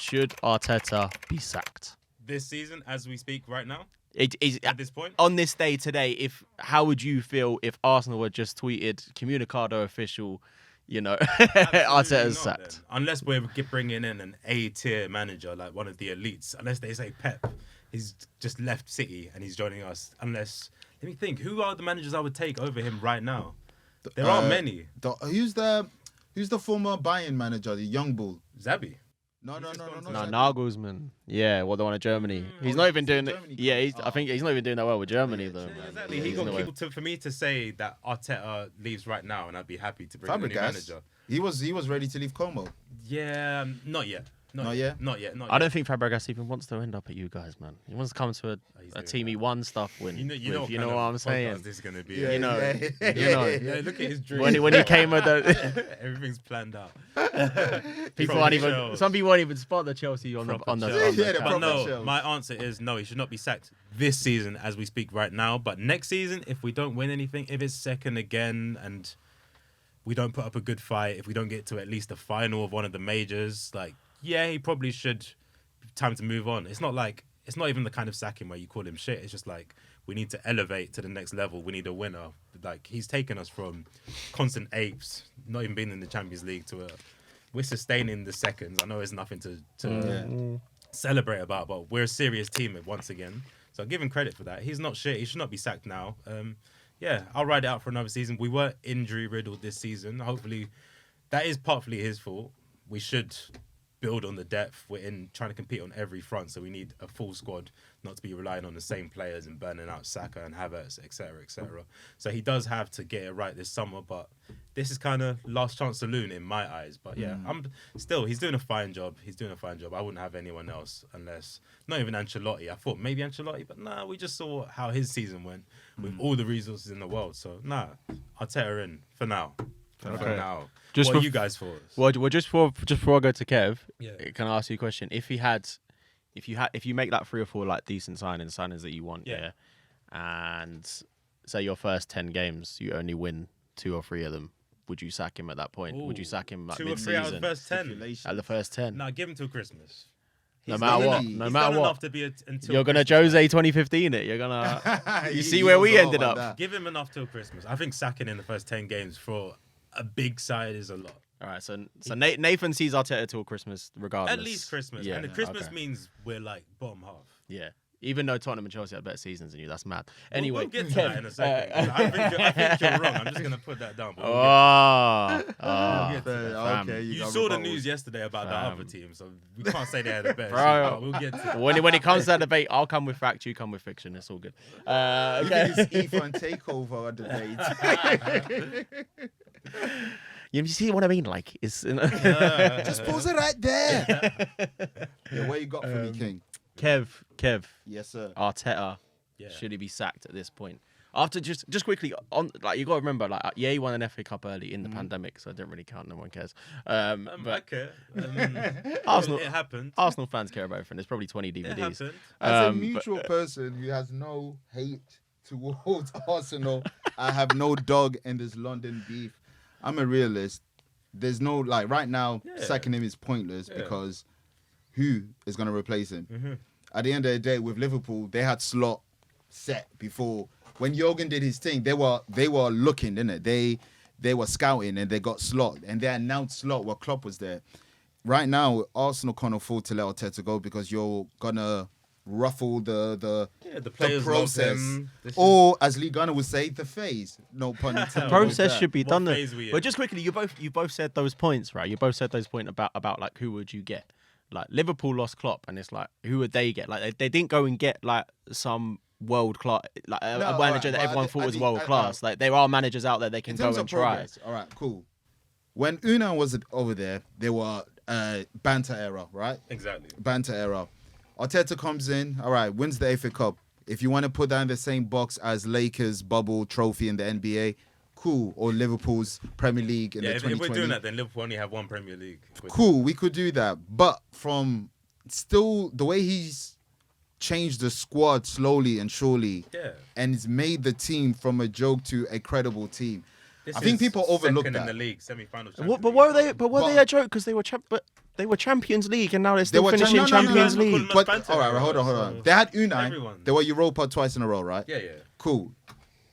should Arteta be sacked? This season, as we speak right now, It is at this point? on this day today. How would you feel if Arsenal had just tweeted Communicado official? Arteta's sacked. Then. Unless we're bringing in an A-tier manager, like one of the elites. Unless they say Pep, he's just left City and he's joining us. Unless, let me think, who are the managers I would take over him right now? There aren't many. Who's the former Bayern manager, the young bull? Zabi. No. Nagelsmann. Yeah, the one in Germany. He's not even doing it. Yeah, I think he's not even doing that well with Germany though. Man. Exactly. He got people for me to say that Arteta leaves right now, and I'd be happy to bring in a new manager. He was ready to leave Como. Yeah, not yet. Not yet. I don't think Fabregas even wants to end up at you guys, man. He wants to come to a team he won stuff with. You know what I'm saying. This is gonna be. Yeah. Look at his dream. When he came with the everything's planned out. Some people won't even spot the Chelsea on the. But no, my answer is no. He should not be sacked this season as we speak right now. But next season, if we don't win anything, if it's second again, and we don't put up a good fight, if we don't get to at least the final of one of the majors, yeah, he probably should. Time to move on. It's not even the kind of sacking where you call him shit. It's just we need to elevate to the next level. We need a winner. He's taken us from constant apes, not even being in the Champions League, we're sustaining the seconds. I know it's nothing to celebrate about, but we're a serious team once again. So I'll give him credit for that. He's not shit. He should not be sacked now. Yeah, I'll ride it out for another season. We were injury riddled this season. Hopefully, that is partly his fault. We should build on the depth. We're trying to compete on every front, so we need a full squad, not to be relying on the same players and burning out Saka and Havertz, etc., etc. So he does have to get it right this summer, but this is kind of last chance saloon in my eyes. But yeah, he's doing a fine job. I wouldn't have anyone else unless, not even Ancelotti. I thought maybe Ancelotti, but nah, we just saw how his season went with all the resources in the world. So nah, Arteta in for now. For now. What are you guys for? Well, just before I go to Kev, can I ask you a question? If you make that 3 or 4 decent signings that you want, and say your first 10 games you only win 2 or 3 of them, would you sack him at that point? Would you sack him 2 or 3 out of the first 10? At the first 10? No, give him till Christmas. No matter what. You're going to Jose 2015 it. You're going to... You see where we ended up. Give him enough till Christmas. I think sacking in the first 10 games for a big side is a lot. All right, so Nathan sees Arteta till Christmas regardless. At least Christmas. And the Christmas means we're bottom half. Yeah. Even though Tottenham and Chelsea had better seasons than you, that's mad. Anyway, we'll get to that in a second. I think you're wrong. I'm just going to put that down. Okay. You saw the news yesterday about the other team, so we can't say they're the best. Bro, we'll get to when it comes to that debate, I'll come with fact, you come with fiction. It's all good. Okay. It's Ethan takeover debate. You see what I mean? It's just pause it right there. What you got for me, King? Kev. Yes, sir. Arteta. Should he be sacked at this point? After just quickly on, you got to remember, he won an FA Cup early in the pandemic, so it didn't really count. No one cares. But I care. Arsenal, it happened. Arsenal fans care about everything. There's probably 20 DVDs. It happened. As a mutual person who has no hate towards Arsenal, I have no dog in this London beef. I'm a realist. There's no right now. Sacking him is pointless because who is going to replace him? Mm-hmm. At the end of the day, with Liverpool, they had Slot set before. When Jurgen did his thing, they were looking, didn't it? They were scouting and they got Slot and they announced Slot while Klopp was there. Right now, Arsenal can't afford to let Arteta go because you're gonna ruffle the process, or as Lee Gunner would say, the phase. No pun intended. The process should be done. But just quickly, you both said those points, right? You both said those points about who would you get? Liverpool lost Klopp, and it's who would they get? They didn't go and get some world class, a manager that everyone thought was world class. There are managers out there they can go and try. All right, cool. When Unai was over there, they were banter era, right? Exactly. Banter era. Arteta comes in, all right, wins the FA Cup. If you want to put that in the same box as Lakers' bubble trophy in the NBA, cool. Or Liverpool's Premier League in the 2020. If we're doing that, then Liverpool only have 1 Premier League. Cool, we could do that. But from still the way he's changed the squad slowly and surely, and he's made the team from a joke to a credible team. I think people overlook that. In the league, semi-final. But were they a joke because they were champ? But They were Champions League, and now they're still finishing Champions League. But all right, hold on. They had Unai. They were Europa twice in a row, right? Yeah. Cool.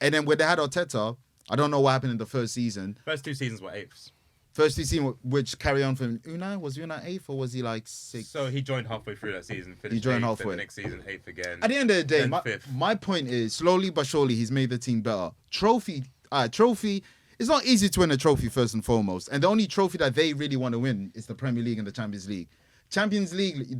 And then when they had Arteta, I don't know what happened in the first season. First 2 seasons were 8th. First 2 seasons, which carry on from Unai. Was Unai 8th or was he like 6th? So he joined halfway through that season. He joined halfway. The next season, 8th again. At the end of the day, then my point is, slowly but surely, he's made the team better. Trophy. It's not easy to win a trophy first and foremost. And the only trophy that they really want to win is the Premier League and the Champions League. Champions League,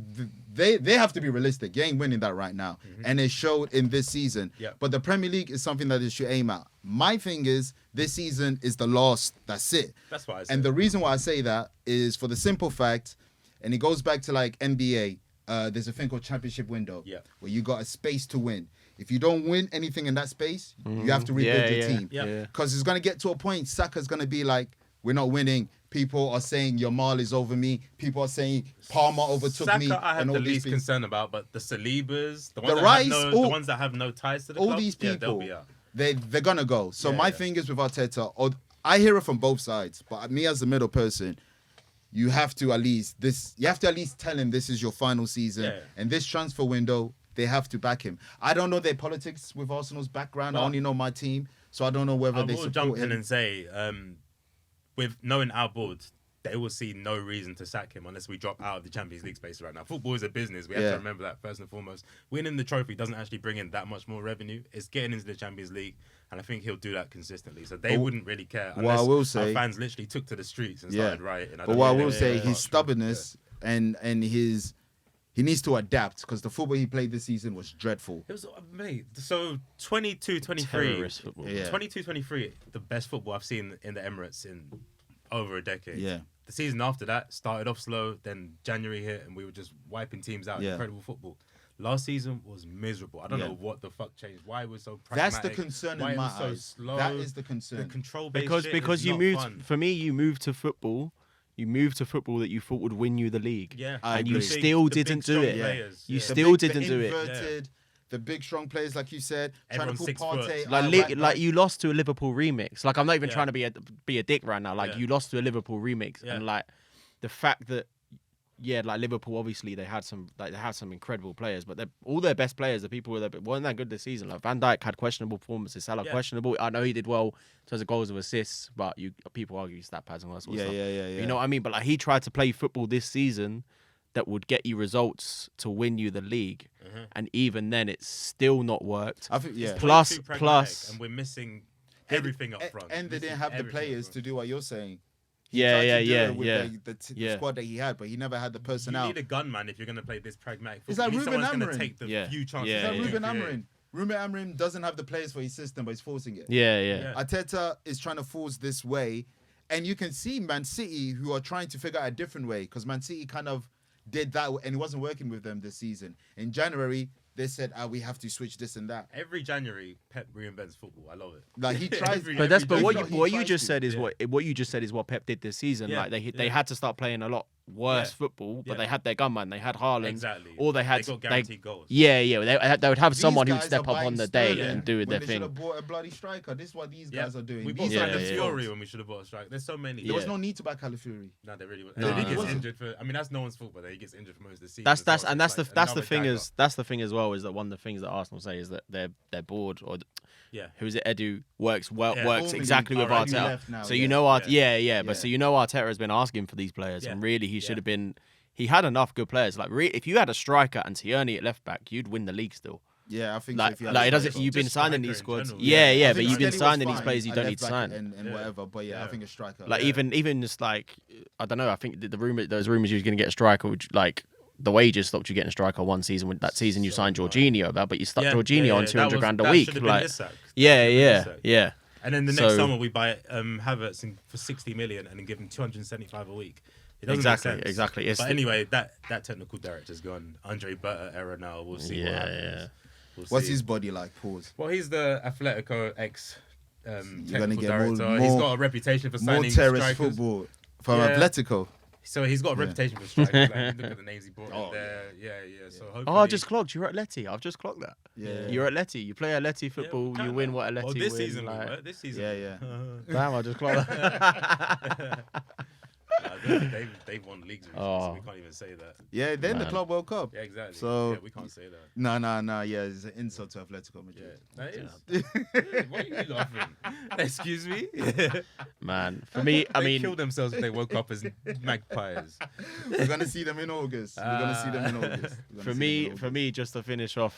they have to be realistic. You ain't winning that right now. And it showed in this season. Yep. But the Premier League is something that they should aim at. My thing is, this season is the last. That's it. That's why I say. And the reason why I say that is for the simple fact, and it goes back to like NBA, there's a thing called championship window where you got a space to win. If you don't win anything in that space, you have to rebuild your team. Because it's going to get to a point, Saka's going to be like, we're not winning. People are saying Yamal is over me. People are saying Palmer overtook me. Saka, I have the least concern about, but the Salibas, the ones that have no ties to the club, all these people, they'll be out. They're going to go. So my thing is with Arteta, I hear it from both sides, but me as a middle person, you have to at least tell him this is your final season, and this transfer window, they have to back him. I don't know their politics with Arsenal's background. I only know my team, so I don't know whether they support him. I will jump in and say, with knowing our board, they will see no reason to sack him unless we drop out of the Champions League space right now. Football is a business. We have to remember that first and foremost. Winning the trophy doesn't actually bring in that much more revenue. It's getting into the Champions League, and I think he'll do that consistently. So they wouldn't really care unless our fans literally took to the streets and started rioting. But what I will say, his stubbornness and his... He needs to adapt because the football he played this season was dreadful. It was, mate, so 22-23. Terrorist football. 22-23, the best football I've seen in the Emirates in over a decade. Yeah. The season after that started off slow, then January hit and we were just wiping teams out. Incredible football. Last season was miserable. I don't know what the fuck changed. Why it was so pragmatic. That's the concern in my eyes. Slow. That is the concern. The control-based because you moved, for me, you moved to football. You moved to football that you thought would win you the league. Yeah. And you still didn't do it. You still didn't do it. The big, strong players, like you said, everyone's trying to put Partey. Like you lost to a Liverpool remix. Like I'm not even trying to be a dick right now. Like you lost to a Liverpool remix, and like the fact that like Liverpool, obviously they had some incredible players, but all their best players, the people weren't that good this season. Like Van Dijk had questionable performances, Salah questionable. I know he did well in terms of goals and assists, but people argue stat pads and all that sort of stuff. You know what I mean? But like he tried to play football this season that would get you results to win you the league, and even then it's still not worked. I think plus, and we're missing everything up front. And they didn't have the players to do what you're saying. The squad that he had, but he never had the personnel. You need a gunman if you're going to play this pragmatic. It's like Ruben Amorim. Take the few chances. It's like Ruben Amorim. Ruben Amorim doesn't have the players for his system, but he's forcing it. Arteta is trying to force this way, and you can see Man City who are trying to figure out a different way because Man City kind of did that, and it wasn't working with them this season. In January, they said, we have to switch this and that. Every January, Pep reinvents football. I love it. Like he tries, but what you just said is what Pep did this season. Yeah. Like they had to start playing a lot worse football, but they had their gunman, they had Haaland, exactly. Or they got guaranteed goals. They would have someone who would step up on the day and do their thing. They should have bought a bloody striker. This is what these guys are doing. We bought Calafiori when we should have bought a striker. There's so many. There was no need to buy Calafiori. No, there really wasn't. He gets injured for. I mean, that's no one's fault, but he gets injured for most of the season. That's the thing as well. Is that one of the things that Arsenal say is that they're bored or. Who's it? Edu works exactly with Arteta. So you know but so you know Arteta has been asking for these players, and really he should have been. He had enough good players. Like if you had a striker and Tierney at left back, you'd win the league still. Yeah, I think you've been signing these squads. But you've been signing these players you don't need to sign and whatever. But I think a striker. Like even just like I don't know. I think those rumors you were going to get a striker, which like. The wages stopped you getting a striker one season. With that season, you signed Jorginho about, but you stuck Jorginho on 200 grand a week. Like, yeah. And then the next summer we buy Havertz for 60 million and then give him 275 a week. It doesn't make sense. Exactly. But anyway, that technical director's gone. Andre Berta era now. We'll see what happens. What's his body like? Pause. Well, he's the Atletico technical director. He's got a reputation for signing more terrorist strikers. Football from Atletico. So he's got a reputation for strikers. Like, look at the names he brought in there. So hopefully... I just clocked. You're at Letty. I've just clocked that. Yeah. You're at Letty. You play at Letty football. You win what a Letty this win. Season, like... This season. Yeah. Damn, I just clocked that. They've won leagues recently, so we can't even say that. Yeah, they're in the Club World Cup. Yeah, exactly. So yeah, we can't say that. No. Yeah, it's an insult to Atletico Madrid. Yeah, that is. Why are you laughing? Excuse me. Man, for me, I mean, they kill themselves if they woke up as magpies. We're gonna see them in August. For me, just to finish off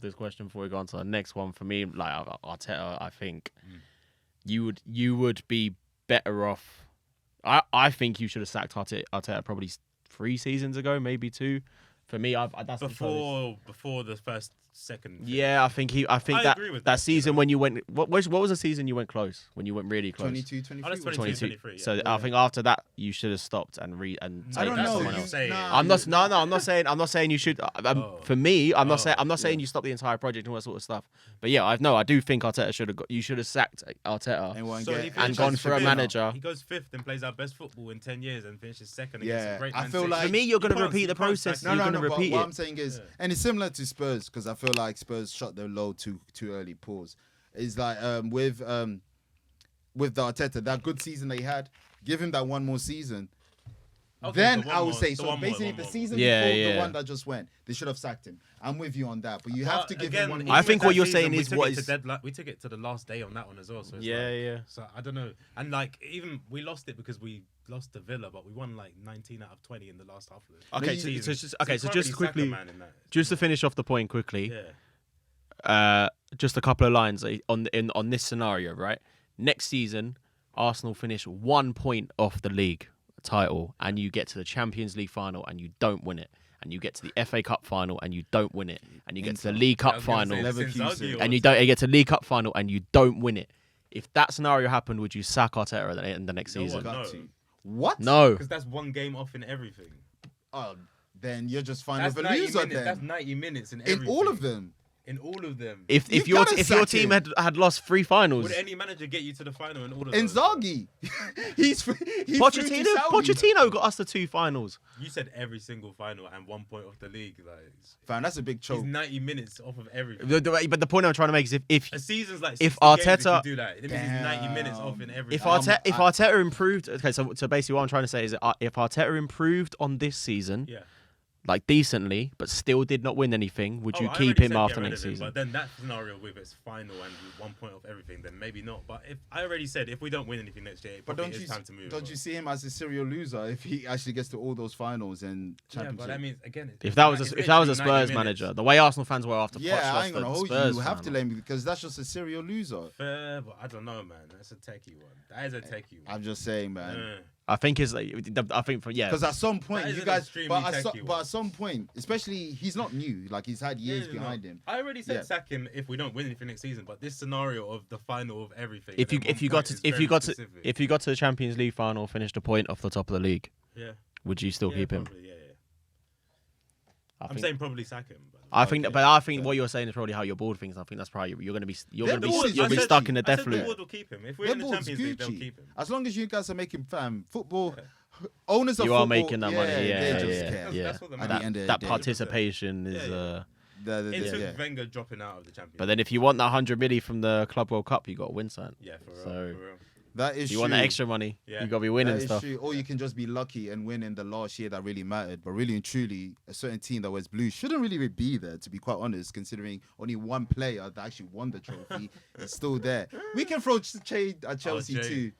this question before we go on to the next one. For me, like Arteta, I think you would be better off. I think you should have sacked Arteta probably 3 seasons ago, maybe 2. For me, that's before the second. Yeah, I think that season when you went. What was the season you went close? When you went really close? 22, 23. Oh, that's 22, 23. Yeah. So I think after that you should have stopped and I don't know. I'm not saying you should. For me, I'm not saying you stop the entire project and all that sort of stuff. But yeah, I do think Arteta you should have sacked Arteta and gone for a manager. He goes 5th and plays our best football in 10 years and finishes 2nd. Yeah, against a great I feel like for me, you're going to repeat the process. You're going to repeat it. What I'm saying is, and it's similar to Spurs because I feel like Spurs shot their load too early. Pause. It's like with the Arteta, that good season they had, give him that one more season. Okay, then I would say so. Basically, the season before the one that just went, they should have sacked him. I'm with you on that, but you have to give him one more. I think what you're saying is we took it to the last day on that one as well. So So I don't know, and like even we lost it because we lost to Villa, but we won like 19 out of 20 in the last half of it. Okay, so just quickly, just to finish off the point quickly. Just a couple of lines on this scenario, right? Next season, Arsenal finish 1 point off the league title, and you get to the Champions League final and you don't win it, and you get to the FA Cup final and you don't win it, and you get to the League Cup final and you get to League Cup final and you don't win it. If that scenario happened, would you sack Arteta in the next season? What? No, because that's 1 game off in everything. Oh, then you're just fine with a loser. Then that's 90 minutes in everything. In all of them. In all of them. If your team had lost 3 finals, would any manager get you to the final in all of them? Inzaghi. he's Pochettino got us to 2 finals. You said every single final and 1 point off the league. Like, fam, that's a big choke. He's 90 minutes off of everything. But the point I'm trying to make is if a season's like 60 Arteta games, if you do that, it means he's 90 minutes off in everything. If Arteta improved, okay, so basically what I'm trying to say is that if Arteta improved on this season, like decently, but still did not win anything, would you keep him after next season? But then that scenario with its final and 1 point off everything, then maybe not. But if I already said if we don't win anything next year, it's time to move. Don't you see him as a serial loser if he actually gets to all those finals and championship? Yeah, but that means again, if that was a Spurs manager, the way Arsenal fans were after Poch I ain't gonna hold you. You have final. to let me because that's just a serial loser. Fair, but I don't know, man. That's a techie one. That is a techie one. I'm just saying, man. I think it's like because at some point you guys, but at some point, especially he's not new. Like he's had years behind him. I already said sack him if we don't win anything next season. But this scenario of the final of everything. If you got to the Champions League final, finished a point off the top of the league, would you still keep him? Probably, I'm saying probably sack him. I think what you're saying is probably how your board thinks. I think that's probably you're gonna be stuck in the death loop. The board will keep him if we're in the Champions League. They'll keep him as long as you guys are making football. Owners of you football, are making that money. That's what the that participation is. It took Wenger dropping out of the Champions. But then if you want that 100 million from the Club World Cup, you got to win something. Yeah, for real. That is true. You want that extra money, you got to be winning stuff. True. Or you can just be lucky and win in the last year that really mattered. But really and truly, a certain team that wears blue shouldn't really be there, to be quite honest, considering only one player that actually won the trophy is still there. We can throw shade at Chelsea too.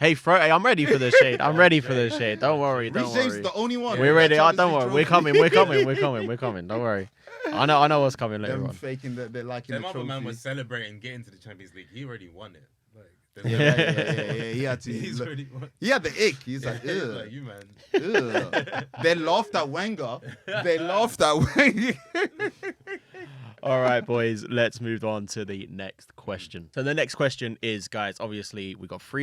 Hey, I'm ready for the shade. I'm ready for the shade. Don't worry. Reece James is the only one. We're ready. Don't worry. We're coming. Don't worry. I know what's coming later on. Faking that they're liking the trophy. Other man was celebrating getting to the Champions League. He already won it. He had to. He had the ick. He's like, ugh. Like you, man. Ugh. They laughed at Wenger. All right, boys. Let's move on to the next question. So the next question is, guys, obviously we got 3